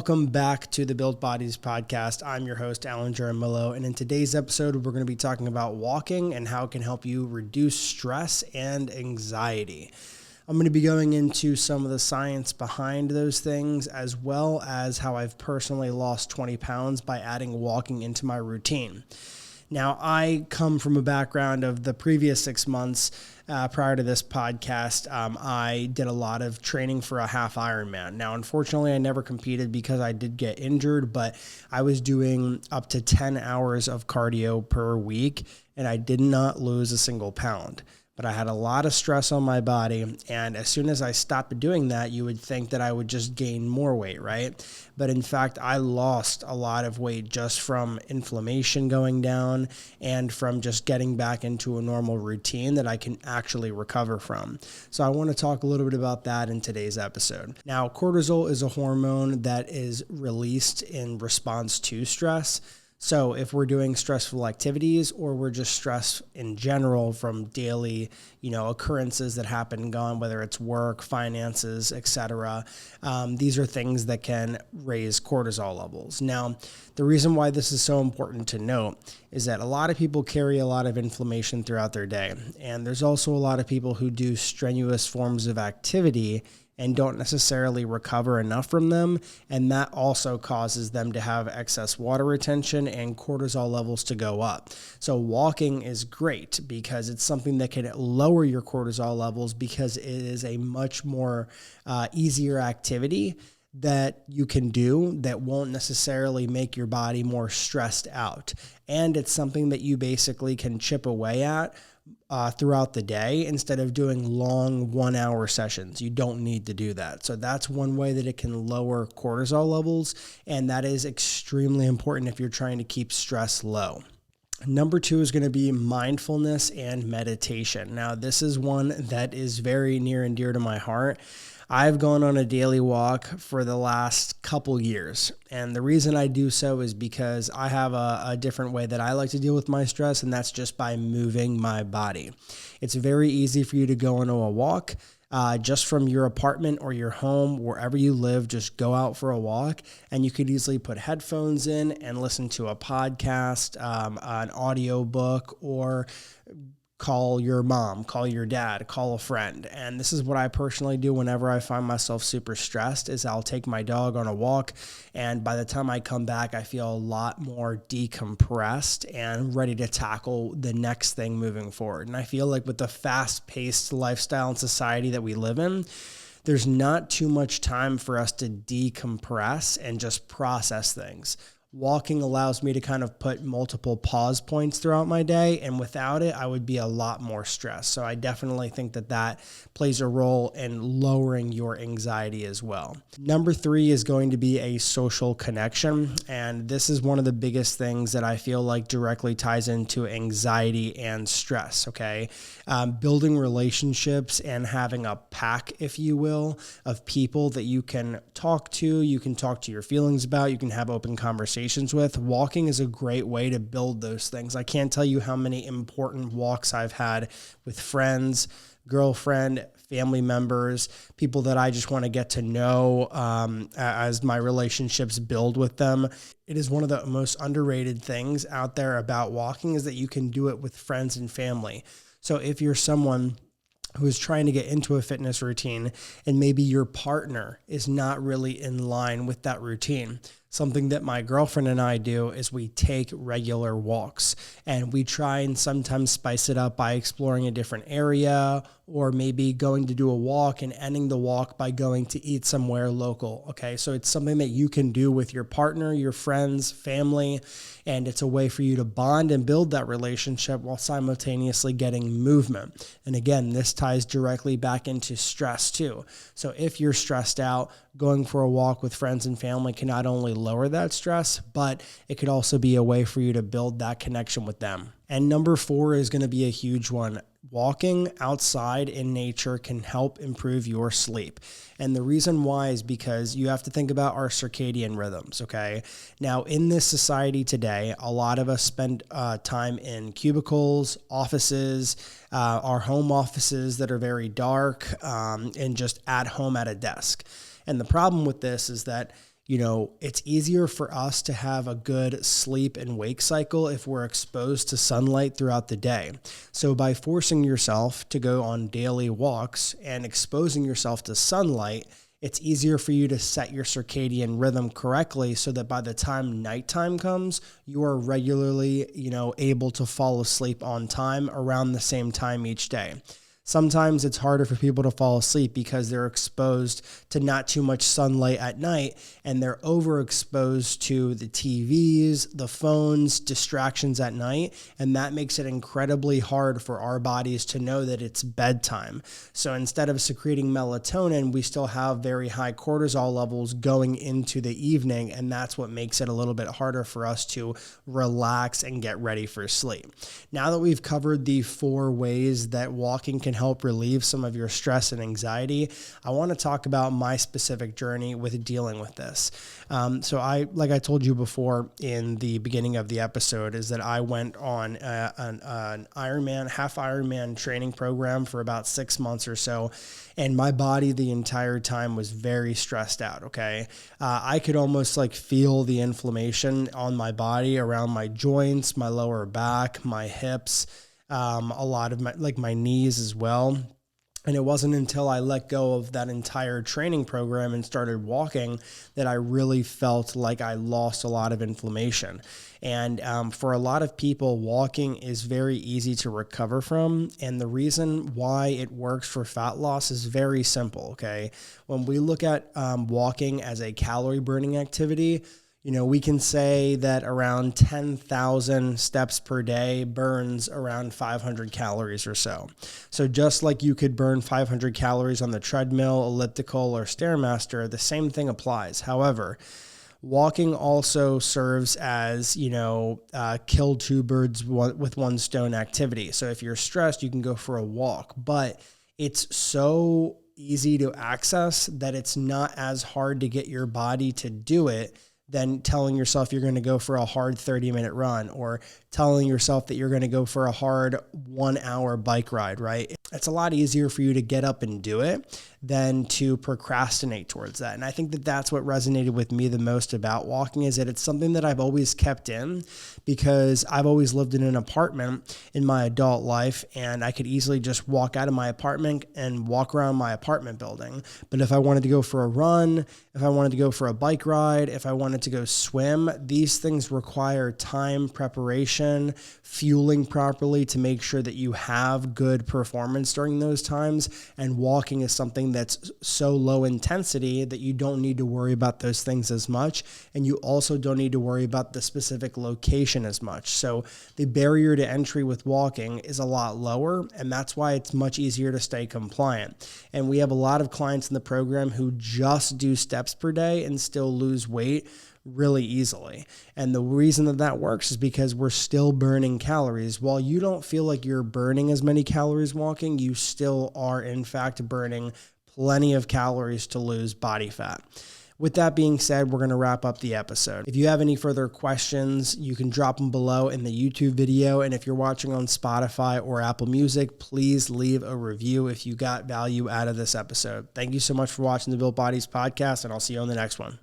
Welcome back to the Built Bodies podcast. I'm your host, Alan Jaramillo, and in today's episode, we're going to be talking about walking and how it can help you reduce stress and anxiety. I'm going to be going into some of the science behind those things, as well as how I've personally lost 20 pounds by adding walking into my routine. Now, I come from a background of the previous 6 months prior to this podcast. I did a lot of training for a half Ironman. Now, unfortunately, I never competed because I did get injured, but I was doing up to 10 hours of cardio per week, and I did not lose a single pound. But I had a lot of stress on my body, and as soon as I stopped doing that, you would think that I would just gain more weight, right? But in fact, I lost a lot of weight just from inflammation going down and from just getting back into a normal routine that I can actually recover from. So I want to talk a little bit about that in today's episode. Now, cortisol is a hormone that is released in response to stress. So if we're doing stressful activities or we're just stressed in general from daily, occurrences that happen and gone, whether it's work, finances, etc., these are things that can raise cortisol levels. Now, the reason why this is so important to note is that a lot of people carry a lot of inflammation throughout their day. And there's also a lot of people who do strenuous forms of activity and don't necessarily recover enough from them. And that also causes them to have excess water retention and cortisol levels to go up. So walking is great because it's something that can lower your cortisol levels because it is a much more easier activity that you can do that won't necessarily make your body more stressed out. And it's something that you basically can chip away at throughout the day instead of doing long 1-hour sessions. You don't need to do that. So that's one way that it can lower cortisol levels, and that is extremely important if you're trying to keep stress low. Number 2 is going to be mindfulness and meditation. Now, this is one that is very near and dear to my heart. I've gone on a daily walk for the last couple years, and the reason I do so is because I have a different way that I like to deal with my stress, and that's just by moving my body. It's very easy for you to go on a walk. Just from your apartment or your home, wherever you live, just go out for a walk, and you could easily put headphones in and listen to a podcast, an audio book, or call your mom, call your dad, call a friend. And this is what I personally do whenever I find myself super stressed is I'll take my dog on a walk. And by the time I come back, I feel a lot more decompressed and ready to tackle the next thing moving forward. And I feel like with the fast-paced lifestyle and society that we live in, there's not too much time for us to decompress and just process things. Walking allows me to kind of put multiple pause points throughout my day, and without it, I would be a lot more stressed. So I definitely think that plays a role in lowering your anxiety as well. Number 3 is going to be a social connection, and this is one of the biggest things that I feel like directly ties into anxiety and stress, okay? Building relationships and having a pack, if you will, of people that you can talk to your feelings about, you can have open conversations with. Walking is a great way to build those things. I can't tell you how many important walks I've had with friends, girlfriend, family members, people that I just want to get to know as my relationships build with them. It is one of the most underrated things out there about walking is that you can do it with friends and family. So if you're someone who is trying to get into a fitness routine and maybe your partner is not really in line with that routine, something that my girlfriend and I do is we take regular walks, and we try and sometimes spice it up by exploring a different area, or maybe going to do a walk and ending the walk by going to eat somewhere local. Okay, so it's something that you can do with your partner, your friends, family, and it's a way for you to bond and build that relationship while simultaneously getting movement. And again, this ties directly back into stress too. So if you're stressed out, going for a walk with friends and family can not only lower that stress, but it could also be a way for you to build that connection with them. And number 4 is going to be a huge one. Walking outside in nature can help improve your sleep. And the reason why is because you have to think about our circadian rhythms, okay? Now, in this society today, a lot of us spend time in cubicles, offices, our home offices that are very dark, and just at home at a desk. And the problem with this is that it's easier for us to have a good sleep and wake cycle if we're exposed to sunlight throughout the day. So by forcing yourself to go on daily walks and exposing yourself to sunlight, it's easier for you to set your circadian rhythm correctly so that by the time nighttime comes, you are regularly, able to fall asleep on time around the same time each day. Sometimes it's harder for people to fall asleep because they're exposed to not too much sunlight at night and they're overexposed to the TVs, the phones, distractions at night, and that makes it incredibly hard for our bodies to know that it's bedtime. So instead of secreting melatonin, we still have very high cortisol levels going into the evening, and that's what makes it a little bit harder for us to relax and get ready for sleep. Now that we've covered the 4 ways that walking can help relieve some of your stress and anxiety, I want to talk about my specific journey with dealing with this. So like I told you before in the beginning of the episode, is that I went on an Ironman, half Ironman training program for about 6 months or so. And my body the entire time was very stressed out. Okay. I could almost feel the inflammation on my body around my joints, my lower back, my hips, a lot of my knees as well. And it wasn't until I let go of that entire training program and started walking that I really felt like I lost a lot of inflammation. And for a lot of people, walking is very easy to recover from. And the reason why it works for fat loss is very simple, okay? When we look at walking as a calorie burning activity, we can say that around 10,000 steps per day burns around 500 calories or so. So just like you could burn 500 calories on the treadmill, elliptical, or Stairmaster, the same thing applies. However, walking also serves as, kill 2 birds with 1 stone activity. So if you're stressed, you can go for a walk, but it's so easy to access that it's not as hard to get your body to do it than telling yourself you're going to go for a hard 30-minute run or telling yourself that you're going to go for a hard 1-hour bike ride, right? It's a lot easier for you to get up and do it than to procrastinate towards that. And I think that that's what resonated with me the most about walking, is that it's something that I've always kept in because I've always lived in an apartment in my adult life, and I could easily just walk out of my apartment and walk around my apartment building. But if I wanted to go for a run, if I wanted to go for a bike ride, if I wanted to go swim, these things require time, preparation, fueling properly to make sure that you have good performance during those times. And walking is something that's so low intensity that you don't need to worry about those things as much. And you also don't need to worry about the specific location as much. So the barrier to entry with walking is a lot lower, and that's why it's much easier to stay compliant. And we have a lot of clients in the program who just do steps per day and still lose weight really easily. And the reason that that works is because we're still burning calories. While you don't feel like you're burning as many calories walking, you still are in fact burning plenty of calories to lose body fat. With that being said, we're going to wrap up the episode. If you have any further questions, you can drop them below in the YouTube video. And if you're watching on Spotify or Apple Music, please leave a review if you got value out of this episode. Thank you so much for watching the Built Bodies podcast, and I'll see you on the next one.